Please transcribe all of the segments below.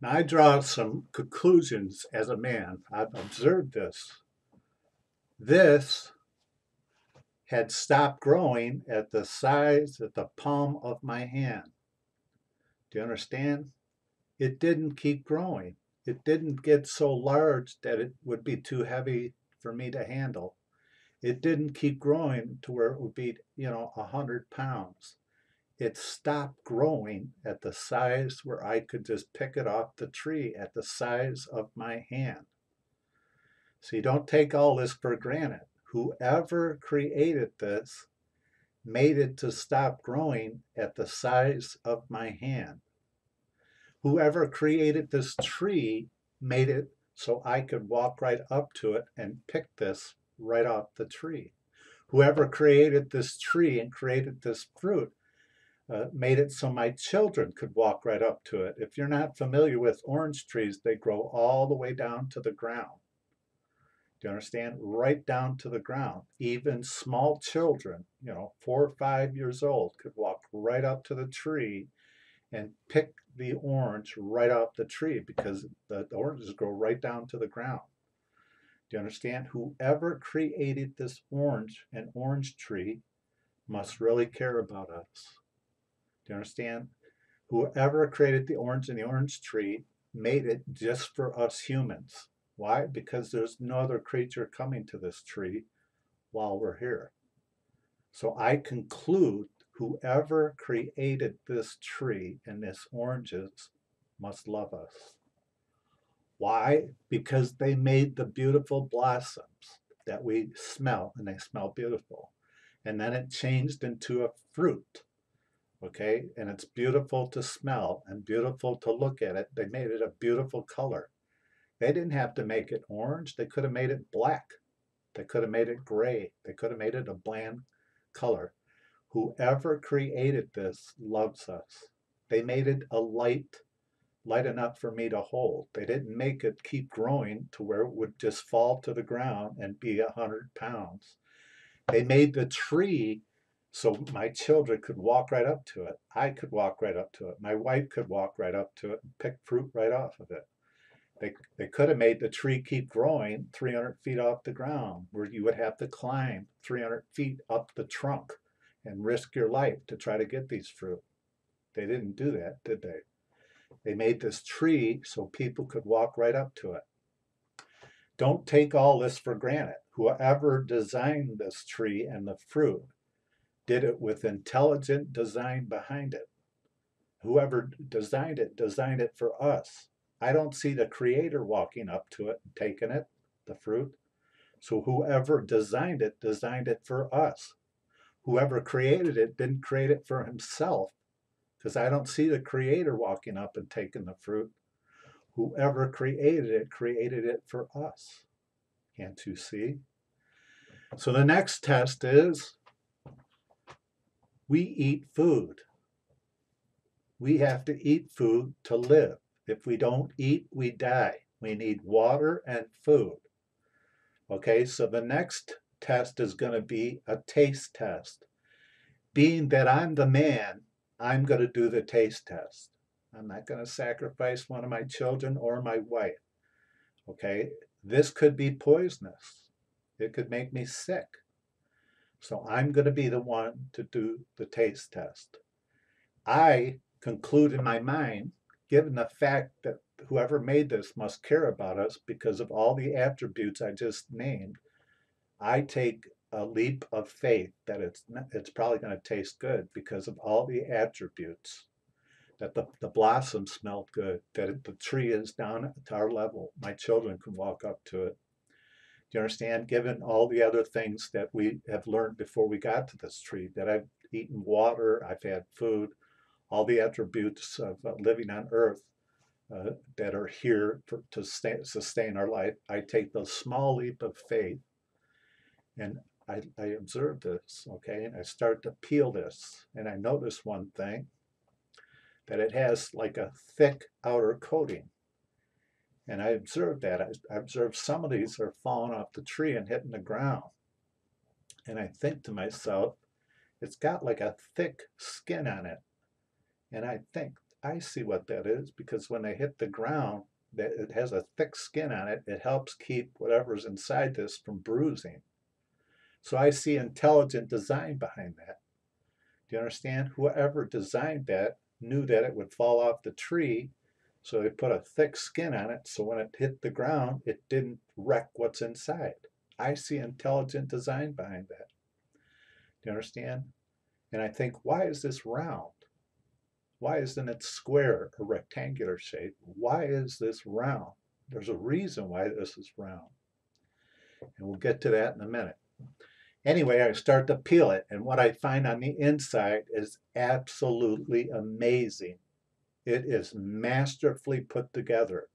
Now, I draw some conclusions as a man. I've observed this. This had stopped growing at the size at the palm of my hand. Do you understand? It didn't keep growing. It didn't get so large that it would be too heavy for me to handle. It didn't keep growing to where it would be, 100 pounds. It stopped growing at the size where I could just pick it off the tree at the size of my hand. So you don't take all this for granted. Whoever created this made it to stop growing at the size of my hand. Whoever created this tree made it so I could walk right up to it and pick this right off the tree. Whoever created this tree and created this fruit made it so my children could walk right up to it. If you're not familiar with orange trees, they grow all the way down to the ground. Do you understand? Right down to the ground. Even small children, 4 or 5 years old, could walk right up to the tree and pick the orange right off the tree because the oranges grow right down to the ground. Do you understand? Whoever created this orange tree, must really care about us. Do you understand? Whoever created the orange and the orange tree made it just for us humans. Why? Because there's no other creature coming to this tree while we're here. So I conclude whoever created this tree and this oranges must love us. Why? Because they made the beautiful blossoms that we smell, and they smell beautiful. And then it changed into a fruit, okay? And it's beautiful to smell and beautiful to look at it. They made it a beautiful color. They didn't have to make it orange. They could have made it black. They could have made it gray. They could have made it a bland color. Whoever created this loves us. They made it a light enough for me to hold. They didn't make it keep growing to where it would just fall to the ground and be 100 pounds. They made the tree so my children could walk right up to it. I could walk right up to it. My wife could walk right up to it and pick fruit right off of it. They could have made the tree keep growing 300 feet off the ground, where you would have to climb 300 feet up the trunk and risk your life to try to get these fruit. They didn't do that, did they? They made this tree so people could walk right up to it. Don't take all this for granted. Whoever designed this tree and the fruit did it with intelligent design behind it. Whoever designed it for us. I don't see the creator walking up to it and taking it, the fruit. So whoever designed it for us. Whoever created it didn't create it for himself, because I don't see the creator walking up and taking the fruit. Whoever created it for us. Can't you see? So the next test is we eat food. We have to eat food to live. If we don't eat, we die. We need water and food. Okay, so the next test is going to be a taste test. Being that I'm the man, I'm going to do the taste test. I'm not going to sacrifice one of my children or my wife. Okay, this could be poisonous. It could make me sick. So I'm going to be the one to do the taste test. I conclude in my mind, given the fact that whoever made this must care about us because of all the attributes I just named, I take a leap of faith that it's probably going to taste good because of all the attributes. That the blossoms smell good, that the tree is down at our level. My children can walk up to it. Do you understand? Given all the other things that we have learned before we got to this tree, that I've eaten water, I've had food, all the attributes of living on earth that are here to sustain our life, I take the small leap of faith and I observe this, okay, and I start to peel this, and I notice one thing, that it has like a thick outer coating. And I observed that. I observed some of these are falling off the tree and hitting the ground. And I think to myself, it's got like a thick skin on it. And I think, I see what that is because when they hit the ground, that it has a thick skin on it. It helps keep whatever's inside this from bruising. So I see intelligent design behind that. Do you understand? Whoever designed that knew that it would fall off the tree, so they put a thick skin on it so when it hit the ground, it didn't wreck what's inside. I see intelligent design behind that. Do you understand? And I think, why is this round? Why isn't it square or rectangular shape? Why is this round? There's a reason why this is round. And we'll get to that in a minute. Anyway, I start to peel it, and what I find on the inside is absolutely amazing. It is masterfully put together.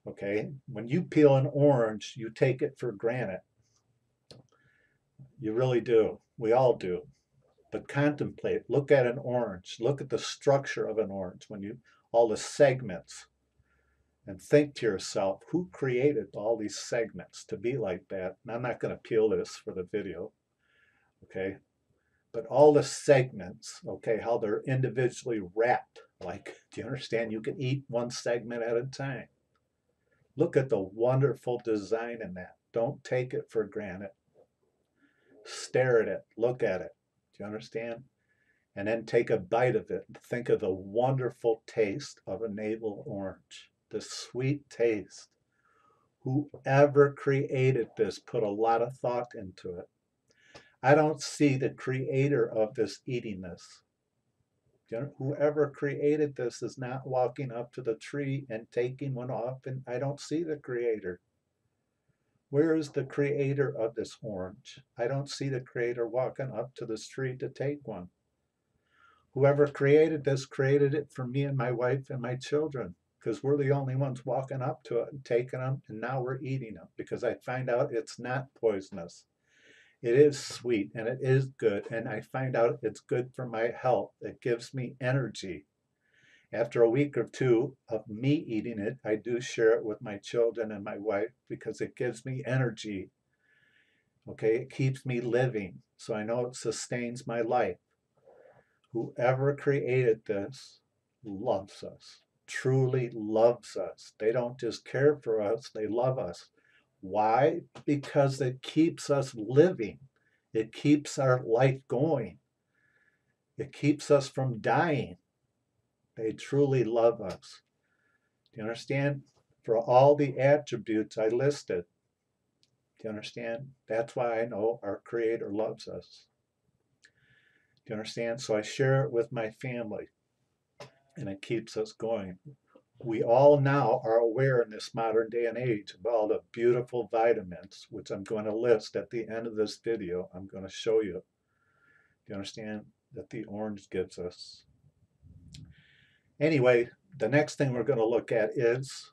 Okay, when you peel an orange, you take it for granted. You really do. We all do. But contemplate, look at an orange, look at the structure of an orange, all the segments, and think to yourself, who created all these segments to be like that? And I'm not going to peel this for the video, okay? But all the segments, okay, how they're individually wrapped. Like, do you understand? You can eat one segment at a time. Look at the wonderful design in that. Don't take it for granted. Stare at it, look at it. Do you understand? And then take a bite of it and think of the wonderful taste of a navel orange, the sweet taste. Whoever created this put a lot of thought into it. I don't see the creator of this eating this. Whoever created this is not walking up to the tree and taking one off, and I don't see the creator. Where is the creator of this orange? I don't see the creator walking up to this tree to take one. Whoever created this created it for me and my wife and my children, because we're the only ones walking up to it and taking them, and now we're eating them because I find out it's not poisonous. It is sweet and it is good, and I find out it's good for my health. It gives me energy. After a week or two of me eating it, I do share it with my children and my wife because it gives me energy. Okay, it keeps me living, so I know it sustains my life. Whoever created this loves us, truly loves us. They don't just care for us, they love us. Why? Because it keeps us living. It keeps our life going. It keeps us from dying. They truly love us. Do you understand? For all the attributes I listed. Do you understand? That's why I know our Creator loves us. Do you understand? So I share it with my family, and it keeps us going. We all now are aware in this modern day and age of all the beautiful vitamins, which I'm going to list at the end of this video. I'm going to show you. Do you understand? That the orange gives us. Anyway, the next thing we're going to look at is